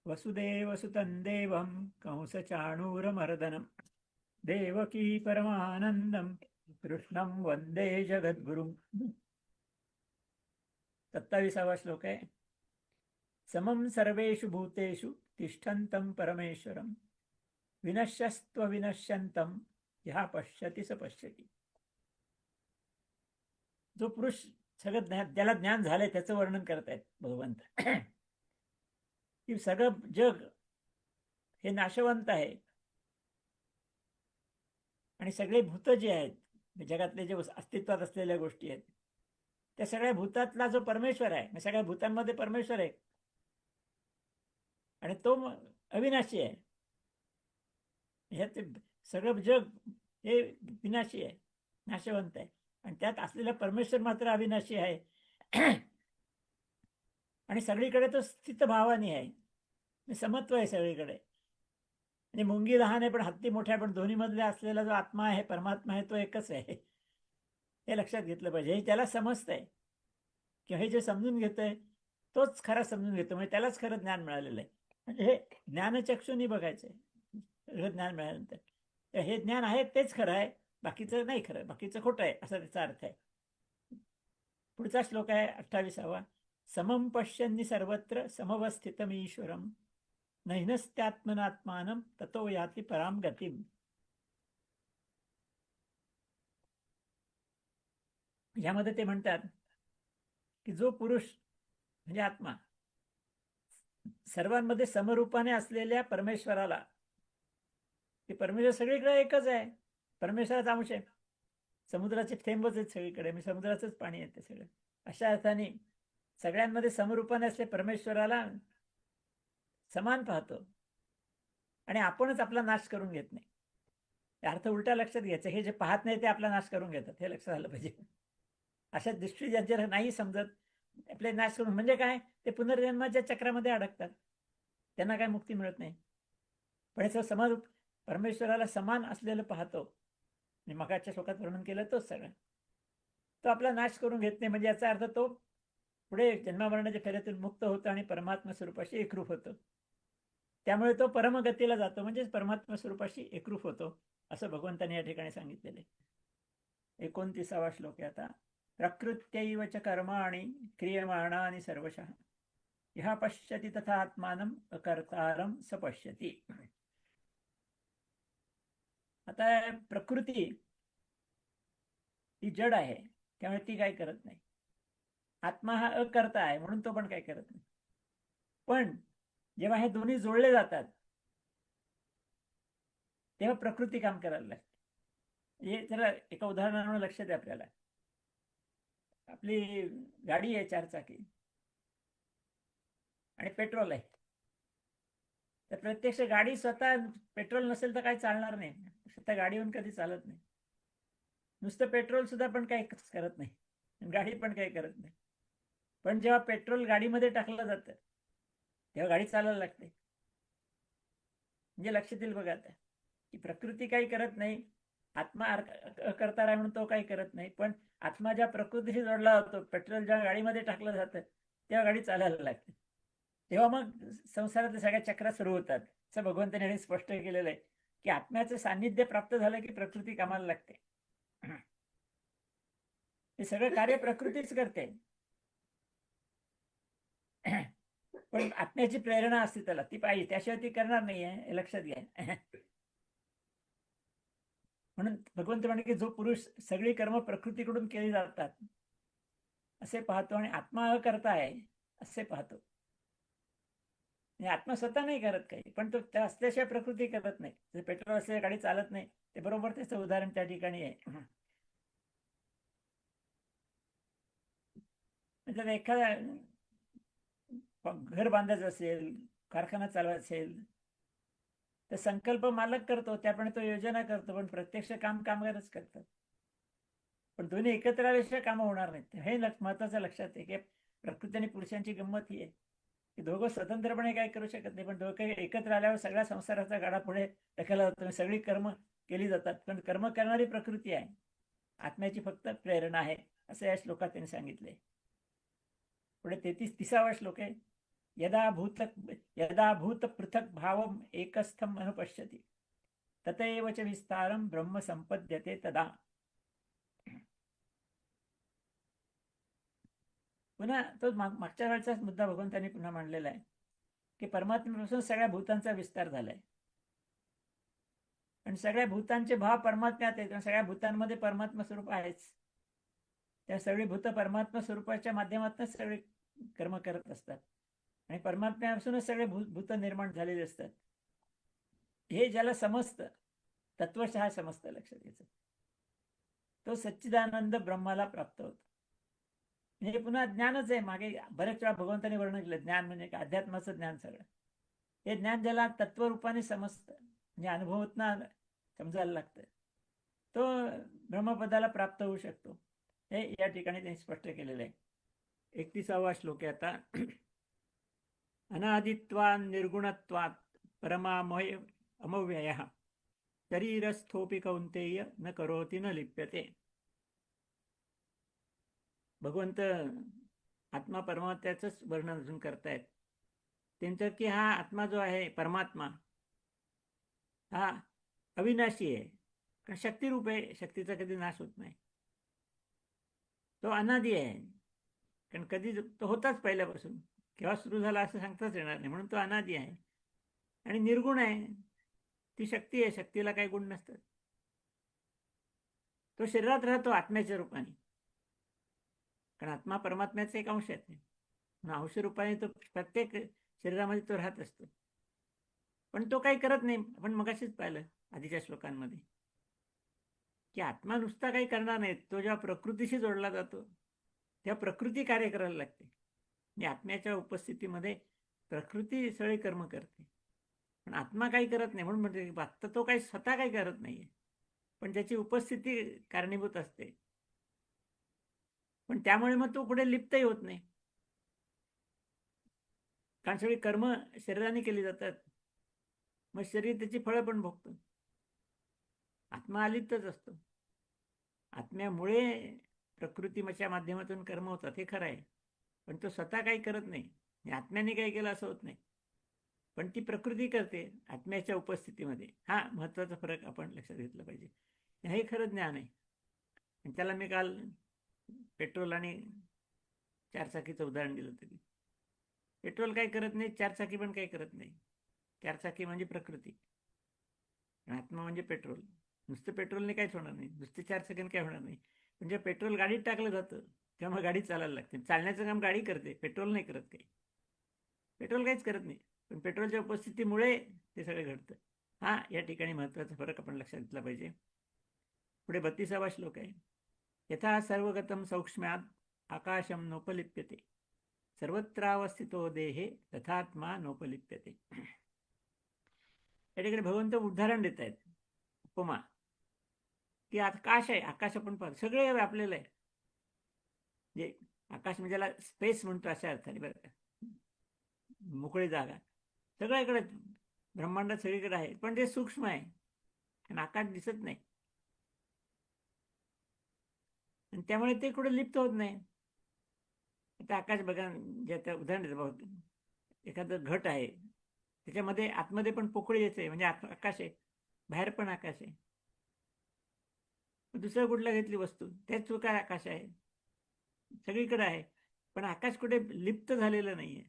वसुदेवसुतं देवं कंसचाणूरमर्दनं देवकी परमानंदं कृष्णं वंदे जगद्गुरुं. 27वा श्लोक आहे. समं सर्वेषु भूतेषु तिष्ठन्तं परमेश्वरं विनश्यस्त्व विनश्यन्तं यः पश्यति स पश्यति. जो पुरुष सगळं ज्याला ज्ञान झालंय त्याचं वर्णन करतायत भगवंत की सगळं जग हे नाशवंत आहे आणि सगळे भूत जे आहेत जगातले जे अस्तित्वात असलेल्या गोष्टी आहेत त्या सगळ्या भूतातला जो परमेश्वर आहे, सगळ्या भूतांमध्ये परमेश्वर आहे आणि तो अविनाशी आहे. ह्यात सगळं जग हे विनाशी आहे, नाशवंत आहे आणि त्यात असलेला परमेश्वर मात्र अविनाशी आहे. आणि सगळीकडे तो स्थित भावानी आहे, समत्व आहे सगळीकडे. म्हणजे मुंगी लहान आहे पण हत्ती मोठ्या, पण दोन्ही मधले असलेला जो आत्मा आहे, परमात्मा आहे, तो एकच आहे. हे लक्षात घेतलं पाहिजे. हे त्याला समजतंय किंवा हे जे समजून घेतोय तोच खरा समजून घेतो, म्हणजे त्यालाच खरं ज्ञान मिळालेलं आहे. म्हणजे हे ज्ञानचक्षुनी बघायचंय. ज्ञान मिळाल्यानंतर हे ज्ञान आहे तेच खरं आहे, बाकीचं नाही खरं, बाकीचं खोटं आहे, असा त्याचा अर्थ आहे. पुढचा श्लोक आहे 28वा. समं पश्यन्नि सर्वत्र समवस्थितमीश्वरं नैनस्त्यात्मनात्मानं ततो याति पराम गतिम. यामध्ये ते म्हणतात की जो पुरुष म्हणजे आत्मा सर्वांमध्ये समरूपाने असलेल्या परमेश्वराला, की परमेश्वर सगळीकडे एकच आहे, परमेश्वराचा अंश आहे, समुद्राचे थेंबच आहेत सगळीकडे, मी समुद्राचंच पाणी येते सगळं, अशा अर्थाने सगळ्यांमध्ये समरूपाने असले परमेश्वराला समान पाहतो आणि आपणच आपला नाश करून घेत नाही. अर्थ उलटा लक्षात घ्यायचं. हे जे पाहत नाही ते आपला नाश करून घेतात, हे लक्षात आलं पाहिजे. अशा दृष्टी ज्यांच्या नाही समजत आपले नाश करून म्हणजे काय, ते पुनर्जन्माच्या चक्रामध्ये अडकतात, त्यांना काय मुक्ती मिळत नाही. पण याचं समरूप परमेश्वराला समान असलेलं पाहतो, मगाच्या श्लोकात वर्णन केलं तोच सगळं. तो आपला नाश करून घेत नाही, म्हणजे याचा अर्थ तो पुढे जन्ममरणाच्या फेऱ्यातून मुक्त होतो आणि परमात्मा स्वरूपाशी एकरूप होतो. त्यामुळे तो परमगतीला जातो, म्हणजे परमात्मा स्वरूपाशी एकरूप होतो, असं भगवंतांनी या ठिकाणी सांगितलेले. 29वा श्लोक आहे आता. प्रकृत्यैव च कर्माणि क्रियमाणानि सर्वशः यः पश्यति तथा आत्मानं अकर्तारं स पश्यति. आता प्रकृती ही जड आहे, त्यामुळे ती काय करत नाही. आत्मा हा अकर्ता आहे म्हणून तो पण काय करत नाही. पण जेव्हा हे दोन्ही जोडले जातात तेव्हा प्रकृती काम करायला लागते. हे जरा एका उदाहरणाने लक्ष द्या आपल्याला. आपली गाडी आहे 4 चाकी आणि पेट्रोल आहे, तर प्रत्यक्ष गाडी स्वतः पेट्रोल नसेल तर काही चालणार नाही, स्वतः गाडीहून कधी चालत नाही. नुसतं पेट्रोल सुद्धा पण काही करत नाही, गाडी पण काही करत नाही. पण जेव्हा पेट्रोल गाडीमध्ये टाकलं जातं तेव्हा गाडी चालायला लागते. म्हणजे लक्षात येईल बघा आता की प्रकृती काही करत नाही, आत्मा करता आहे म्हणून तो काही करत नाही. पण आत्मा ज्या प्रकृतीशी जोडला जातो, पेट्रोल जेव्हा गाडीमध्ये टाकलं जातं तेव्हा गाडी चालायला लागते. तेव्हा मग संसारातल्या सगळ्या चक्रा सुरू होतात. असं भगवंतांनी स्पष्ट केलेलं आहे की आत्म्याचं सान्निध्य प्राप्त झालं की प्रकृती कामाला लागते. हे सगळं कार्य प्रकृतीच करते, पण आत्म्याची प्रेरणा असते त्याला, ती पाहिजे, त्याशिवाय ती करणार नाहीये, हे लक्षात घ्या. म्हणून भगवंत म्हणे की जो पुरुष सगळी कर्म प्रकृतीकडून केली जातात असे पाहतो आणि आत्मा अकर्ता आहे असे पाहतो. आत्मा स्वतः नाही करत काही, पण तो त्या असल्याशिवाय प्रकृती करत नाही. जर पेट्रोल असल्या गाडी चालत नाही, ते बरोबर त्याचं उदाहरण त्या ठिकाणी आहे. म्हणजे एखादा घर बांधायचं असेल, कारखाना चालवायचा असेल, तर संकल्प मालक करतो, त्याप्रमाणे तो योजना करतो, पण प्रत्यक्ष काम कामगारच करतात. पण दोन्ही एकत्र आल्याशिवाय कामं होणार नाहीत. हे महत्वाचं लक्षात आहे की प्रकृती आणि पुरुषांची गंमत ही आहे की दोघं स्वतंत्रपणे काय करू शकत नाही, पण दोघं एकत्र आल्यावर सगळ्या संसाराचा गाडा पुढे ढकलला जातो, सगळी कर्म केली जातात. पण कर्म करणारी प्रकृती आहे, आत्म्याची फक्त प्रेरणा आहे, असं या श्लोकात त्यांनी सांगितले. पुढे 33वा श्लोक आहे. यदा भूत पृथक भावम एकस्थम अनुपश्यति ततएव च विस्तारम ब्रह्म संपद्यते तदा. पुन्हा तो मागच्या वेळचाच मुद्दा भगवंतांनी पुन्हा मांडलेला आहे की परमात्म्यापासून सगळ्या भूतांचा विस्तार झालाय आणि सगळ्या भूतांचे भाव परमात्म्यात आहेत आणि सगळ्या भूतांमध्ये परमात्मा स्वरूप आहेच. त्या सगळी भूत परमात्मा स्वरूपाच्या माध्यमातून सगळे कर्म करत असतात आणि परमात्म्यापासूनच सगळे भूत निर्माण झालेले असतात. हे ज्याला समजतं, तत्वशः समजतं, लक्षात घ्यायचं, तो सच्चिदानंद ब्रह्माला प्राप्त होतो. म्हणजे पुन्हा ज्ञानच आहे. मागे बऱ्याच वेळा भगवंतांनी वर्णन केलं, ज्ञान म्हणजे अध्यात्माचं ज्ञान. सगळं हे ज्ञान ज्याला तत्वरूपाने समजतं, म्हणजे अनुभवतनं समजायला लागतं, तो ब्रह्मपदाला प्राप्त होऊ शकतो. हे या ठिकाणी त्यांनी स्पष्ट केलेलं आहे. 31वा श्लोक आहे आता. अनादित्वा निर्गुणत्वात् परमामय अमव्ययः शरीरस्थोपि कौन्तेय न करोति न लिप्यते. भगवंत आत्मा परमात्म्याचंच वर्णन अजून करतायत. त्यांचं की हा आत्मा जो आहे परमात्मा हा अविनाशी आहे, कारण शक्तिरूप आहे. शक्तीचा कधी नाश होत नाही. तो अनादी आहे, कारण कधी तो होताच पहिल्यापासून. केव्हा सुरू झाला असं सांगताच येणार नाही, म्हणून तो अनादी आहे. आणि निर्गुण आहे. ती शक्ती आहे, शक्तीला काही गुण नसतात. तो शरीरात राहतो आत्म्याच्या रूपाने, कारण आत्मा परमात्म्याचा एक अंश आहे. अंश रूपाने तो प्रत्येक शरीरामध्ये तो राहत असतो. पण तो काही करत नाही. आपण मगाशीच पाहिलं आधीच्या श्लोकांमध्ये की आत्मा नुसता काही करणार नाही. तो जेव्हा प्रकृतीशी जोडला जातो तेव्हा प्रकृती कार्य करायला लागते. आणि आत्म्याच्या उपस्थितीमध्ये प्रकृती सगळे कर्म करते, पण आत्मा काही करत नाही. म्हणून म्हणजे आत्ता तो काही स्वतः काही करत नाहीये, पण त्याची उपस्थिती कारणीभूत असते. पण त्यामुळे मग तो पुढे लिप्तही होत नाही, कारण सगळी कर्म शरीराने केली जातात. मग शरीर त्याची फळं पण भोगतं. आत्मा अलिप्तच असतो. आत्म्यामुळे प्रकृतीच्या माध्यमातून कर्म होतात, हे खरं आहे. पण तो स्वतः काही करत नाही. आत्म्याने काही केलं असं होत नाही, पण ती प्रकृती करते आत्म्याच्या उपस्थितीमध्ये. हा महत्वाचा फरक आपण लक्षात घेतला पाहिजे. हे खरं ज्ञान आहे. आणि त्याला मी काल पेट्रोल आणि चारचाकीचं उदाहरण दिलं होतं. पेट्रोल काही करत नाही, चारचाकी पण काही करत नाही. चारचाकी म्हणजे प्रकृती, आत्मा म्हणजे पेट्रोल. नुसतं पेट्रोलने काहीच होणार नाही, नुसते चारचाकीने काय होणार नाही. म्हणजे पेट्रोल गाडीत टाकलं जातं तेव्हा गाडी चालायला लागते. चालण्याचं काम गाडी करते, पेट्रोल नाही करत. काही पेट्रोल काहीच करत नाही, पण पेट्रोलच्या उपस्थितीमुळे ते सगळं घडतं. हा या ठिकाणी महत्वाचा फरक आपण लक्षात घेतला पाहिजे. पुढे 32वा श्लोक आहे. यथा सर्वगतम सौक्ष्म्यात आकाशम नोपलिप्यते सर्वत्रावस्थितो देहे तथात्मा नोपलिप्यते. या ठिकाणी भगवंत उदाहरण देत आहेत, उपमा, की आकाश आहे. आकाश आपण पाहतो, सगळे व्यापलेलं आहे. जे आकाश म्हणजे त्याला स्पेस म्हणतो अशा अर्थाने, बरं का, मोकळी जागा सगळ्याकडे, ब्रह्मांडात सगळीकडे आहे. पण ते सूक्ष्म आहे आणि आकाश दिसत नाही, आणि त्यामुळे ते कुठे लिप्त होत नाही. आता आकाश बघा, जे आता उदाहरण देतं बघ, एखादं घट आहे, त्याच्यामध्ये आतमध्ये पण पोकळी येते, म्हणजे आकाश आहे, बाहेर पण आकाश आहे. दुसरं कुठलं घेतली वस्तू, त्याच काय आकाश आहे, सगळीकडे आहे. पण आकाश कुठे लिप्त झालेलं नाहीये.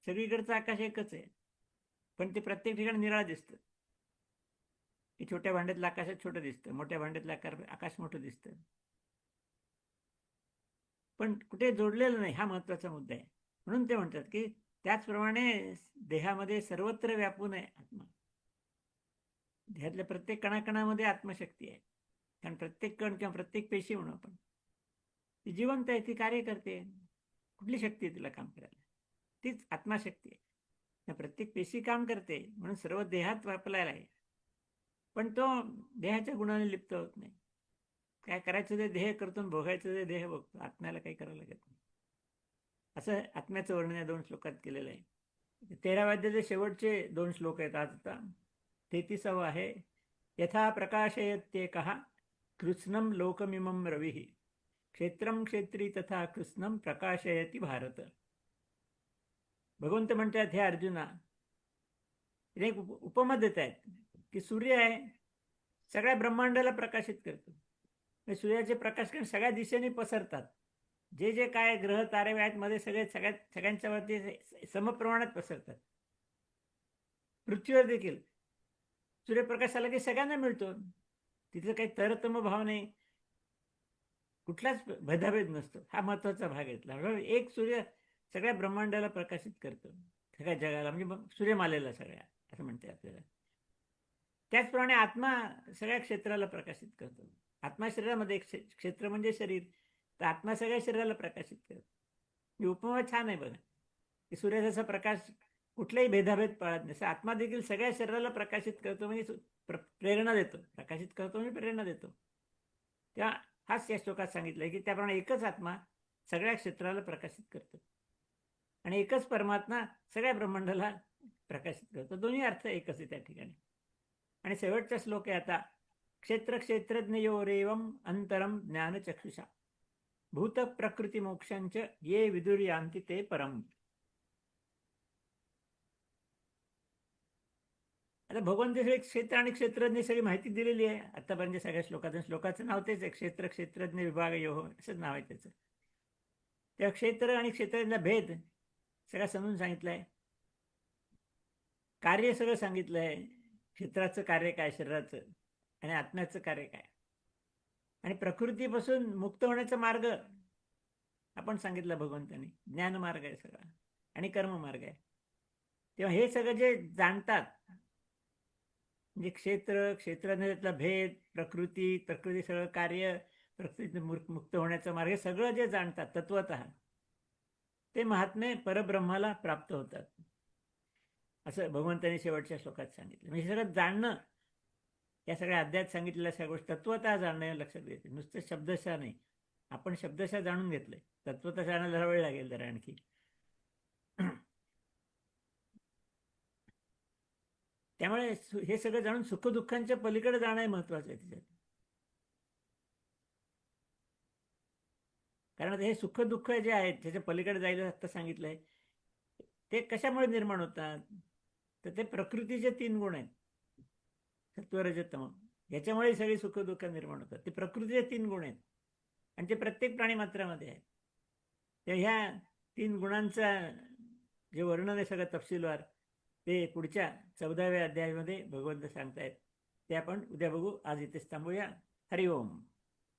सगळीकडचं आकाश एकच आहे, पण ते प्रत्येक ठिकाणी निराळं दिसतं. की छोट्या भांड्यातलं आकाशात छोटं दिसतं, मोठ्या भांड्यातलं आकाश मोठं दिसतं, पण कुठे जोडलेलं नाही. हा महत्वाचा मुद्दा आहे. म्हणून ते म्हणतात की त्याचप्रमाणे देहामध्ये सर्वत्र व्यापून आहे आत्मा. देहातल्या प्रत्येक कणाकणामध्ये आत्मशक्ती आहे, कारण प्रत्येक कण किंवा प्रत्येक पेशी म्हणून आपण, ती जिवंत आहे, ती कार्य करते. कुठली शक्ती आहे तिला काम करायला? तीच आत्माशक्ती आहे. प्रत्येक पेशी काम करते, म्हणून सर्व देहात व्यापलेला आहे. पण तो देहाच्या गुणाने लिप्त होत नाही. काय करायचं ते देह करतो, भोगायचं ते देह भोगतो. आत्म्याला काही करायला लागत नाही. असं आत्म्याचं वर्णन या 2 श्लोकात केलेलं आहे. 13व्या अध्यायाचे शेवटचे 2 श्लोक आहेत. आता 33वा आहे. यथा प्रकाशयत्येकः कृत्स्नं लोकमिमं रविः क्षेत्रं क्षेत्री तथा कृत्स्नं प्रकाशयति भारत. भगवंत म्हणतात, हे अर्जुना, एक उपमा देत आहेत की सूर्य आहे, सगळ्या ब्रह्मांडाला प्रकाशित करतो. सूर्याचे प्रकाश किरण सगळ्या दिशेने पसरतात. जे जे काय ग्रह तारे आहेत मध्ये सगळ्यांच्या वरती समप्रमाणात पसरतात. पृथ्वीवर देखील सूर्यप्रकाश आला की सगळ्यांना मिळतो. तिथे काही तरतम भाव नाही, कुठलाच भेदाभेद नसतो. हा महत्वाचा भाग घेतला. एक सूर्य सगळ्या ब्रह्मांडाला प्रकाशित करतो, सगळ्या जगाला, म्हणजे सूर्यमालेला सगळ्या, असं म्हणते आपल्याला. त्याचप्रमाणे आत्मा सगळ्या क्षेत्राला प्रकाशित करतो. आत्मा शरीरामध्ये, एक क्षेत्र म्हणजे शरीर, तर आत्मा सगळ्या शरीराला प्रकाशित करतो. ही उपमा छान आहे बघा, की सूर्य जसा प्रकाश कुठलाही भेदाभेद पाळत नाही, आत्मा देखील सगळ्या शरीराला प्रकाशित करतो, म्हणजे प्रेरणा देतो. प्रकाशित करतो म्हणजे प्रेरणा देतो. तेव्हा हाच या श्लोकात सांगितलंय की त्याप्रमाणे एकच आत्मा सगळ्या क्षेत्राला प्रकाशित करतो आणि एकच परमात्मा सगळ्या ब्रह्मांडाला प्रकाशित करतो. दोन्ही अर्थ एकच आहे त्या ठिकाणी. आणि शेवटचा श्लोक आहे आता, क्षेत्र क्षेत्रज्ञयोरेवम अंतरम ज्ञान चक्षुषा भूत प्रकृती मोक्षांच ये विदुर्यांती ते परम. आता भगवंत क्षेत्र आणि क्षेत्रज्ञ सगळी माहिती दिलेली आहे आतापर्यंत सगळ्या श्लोकाचं नाव तेच आहे, क्षेत्र क्षेत्रज्ञ विभाग यो, असंच नाव आहे त्याचं. त्या क्षेत्र आणि क्षेत्रातला भेद सगळं समजून सांगितलंय. कार्य सगळं सांगितलंय, क्षेत्राचं कार्य काय शरीराचं आणि आत्म्याचं कार्य काय, आणि प्रकृतीपासून मुक्त होण्याचा मार्ग आपण सांगितलं भगवंतांनी. ज्ञान मार्ग आहे सगळा आणि कर्म मार्ग आहे. तेव्हा हे सगळं जे जाणतात, म्हणजे क्षेत्रातला भेद, प्रकृती सगळं कार्य, प्रकृती मुक्त होण्याचा मार्ग, सगळं जे जाणतात तत्वतः, ते महात्मे परब्रह्माला प्राप्त होतात, असं भगवंतांनी शेवटच्या श्लोकात सांगितलं. म्हणजे सगळं जाणणं, या सगळ्या अध्यायात सांगितलेल्या सगळ्या गोष्टी तत्वतः जाणणं लक्षात घेते, नुसतं शब्दशः नाही. आपण शब्दशः जाणून घेतलंय, तत्वतः जाणायला वेळ लागेल जरा आणखी. त्यामुळे हे सगळं जाणून सुखदुःखांच्या पलीकडे जाणं महत्वाचं आहे त्याच्यात. कारण हे सुख दुःख जे आहेत त्याच्या पलीकडे जायला आता सांगितलंय, ते कशामुळे निर्माण होतात, तर ते प्रकृतीचे 3 गुण आहेत, सत्वरजतम, याच्यामुळे सगळी सुख दुःख निर्माण होतात. ते प्रकृतीचे 3 गुण आहेत आणि ते प्रत्येक प्राणी मात्रामध्ये आहेत. तर ह्या 3 गुणांचा जे वर्णन आहे सगळं तपशीलवार, ते पुढच्या 14व्या अध्यायामध्ये भगवंत सांगतायत. ते आपण उद्या बघू. आज इथेच थांबूया. हरिओम.